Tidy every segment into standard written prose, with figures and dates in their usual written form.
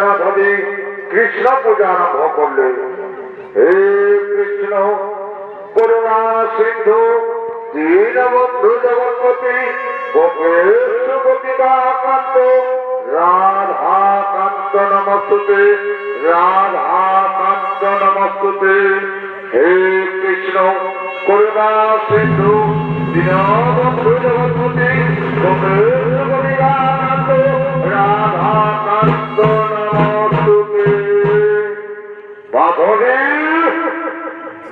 মাধবী কৃষ্ণ পূজা আরম্ভ করলে। হে কৃষ্ণ করুণা সিন্ধু দীনবন্ধু জগৎপতি গোপেশ গোপিকাকান্ত রাধাকান্ত নমস্তুতে রাধাকান্ত নমস্তুতে। হে কৃষ্ণ করুণা সিন্ধু দীনবন্ধু জগৎপতি গোপেশ গোপিকাকান্ত রাধাকান্ত নমস্তুতে। মাধবী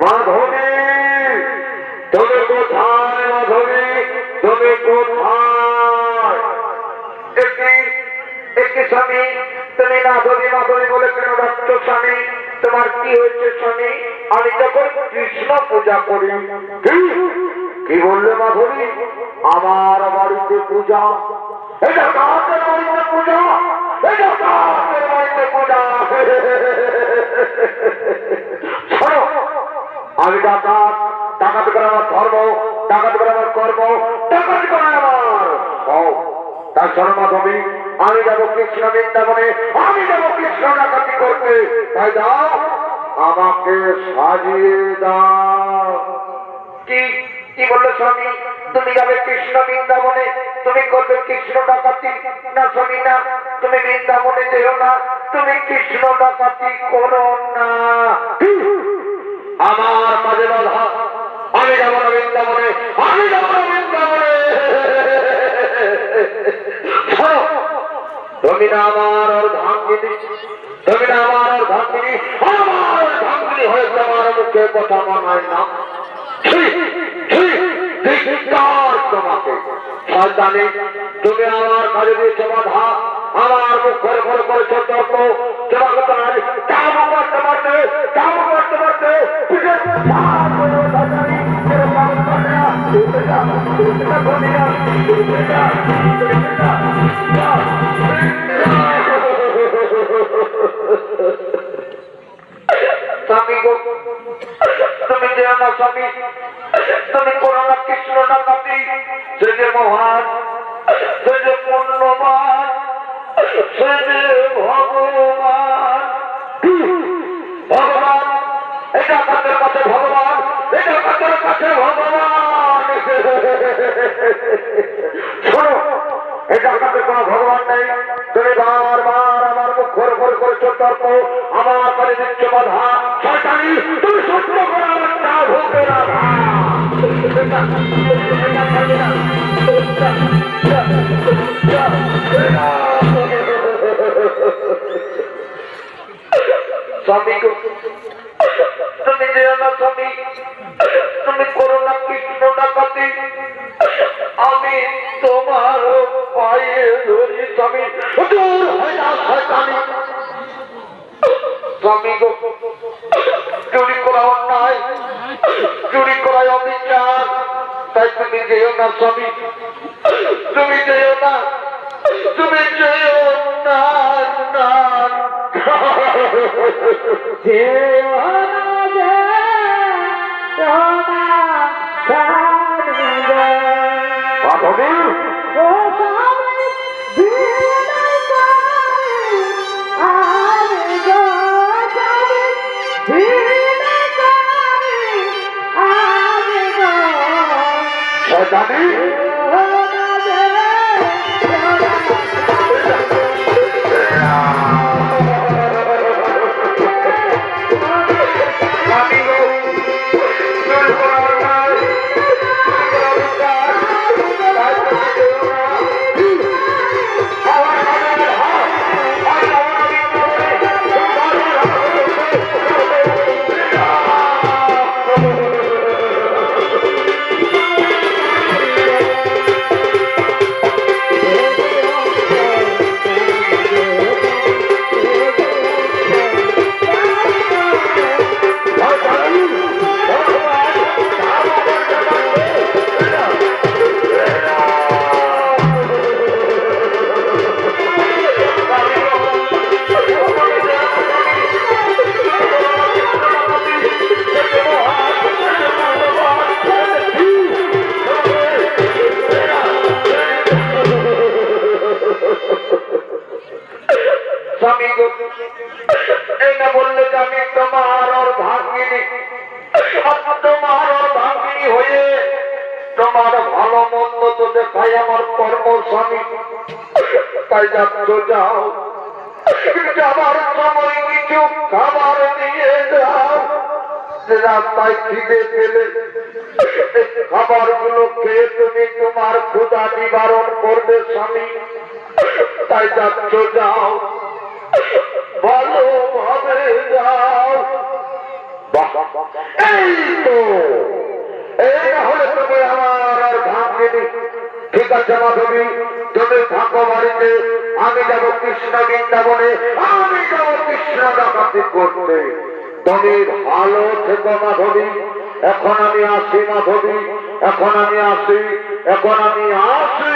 মাধবী তুমি কোথায়? মাধবী তুমি কোথায়? একটি স্বামী তুমি মাধবী মাধবী বলে কেন ডাকছ স্বামী? তোমার কি হয়েছে স্বামী? আমি যখন কৃষ্ণ পূজা করি। কি বললে মাধবী? আমার বাড়িতে পূজা? এটা কাদের বাড়িতে পূজা? এটা কাদের বাড়িতে পূজা? শোনো, আমি ডাকাত, ডাকাত করে আমার ধর্ম, ডাকাত করে আমার কর্ম, ডাকাত করে আমার তার শোনো মাধবী, আমি যাবো কৃষ্ণ বৃন্দাবনে, আমি যাবো কৃষ্ণ ডাকাতি করতে। তাই দাও আমাকে সাজিয়ে দাও। কি কি বললো স্বামী? তুমি যাবে কৃষ্ণ বৃন্দাবনে, তুমি করবে কৃষ্ণ ডাকাতি? না স্বামী না, তুমি বৃন্দাবনে যেও না, তুমি কৃষ্ণ ডাকাতি করো না। আমার মাঝে বাধা, আমি যাবো না বৃন্দাবনে, আমি যাবো না বৃন্দাবনে। তুমি না আমার অর্ধাঙ্গিনী, তুমি না আমার অর্ধাঙ্গিনী, আমার অর্ধাঙ্গিনী হয়েছে আমার মুখে কথা মানায় না। তোমাকে সন্তানে তুমি আমার কাজে দিয়েছো বাধা, আমার মুখ করে করে করেছো তর্ক, তোমাকে তাই কাম করতে পারতে, কাম করতে পারতে স্বামী গো, তুমি যেও না স্বামী, তুমি করো না কৃষ্ণ ডাকাতি। সে যে মহান, সে যে পুণ্যবান, সে যে ভগবান। ভগবান এটা কাদের কাছে ভগবান, এটা কাদের কাছে ভগবান। শোনো, এটা কাদের কোনো ভগবান নেই। তুমি বারবার আমার মুখ ঘর ঘর করেছো তর্ক, আমার কাছে দিচ্ছ বাধা। শয়তানি তুমি সত্য করে আমার তা ভোগে না। স্বামী তুমি যেও না স্বামী, তুমি করো না কৃষ্ণ ডাকাতি। আমি তোমার পায়ে ধরি স্বামী, দূর হয় না শয়তানি। স্বামী গো, চুরি করা অন্যায়, চুরি করা অবিচার, তাই তুমি যেও না স্বামী, তুমি যেও না, তুমি যেও না। জানি এই না বললে যে আমি তোমার ওর ভাঙিনি, তোমার ওর ভাঙিনি হয়ে তোমার ভালো মন্দ তো দেখাই আমার কর্ম স্বামী। তাই যাচ্ছ যাও, যাবার সময় কিছু খাবার নিয়ে যাও। রাস্তায় খিদে পেলে খাবার গুলো খেয়ে তুমি তোমার ক্ষুধা নিবারণ করবে স্বামী। তাই যাচ্ছ যাও, ভালোভাবে যাও। এই তো, এই না হলে তুমি আমার আর ভাঙিনি। ঠিক আছে মাধবী, তুমি থাকো বাড়িতে, আমি যাব কৃষ্ণ বৃন্দাবনে, আমি যাব কৃষ্ণ ডাকাতি করতে। তুমি ভালো থেকো মাধবী। এখন আমি আসি মাধবী, এখন আমি আসি, এখন আমি আসি।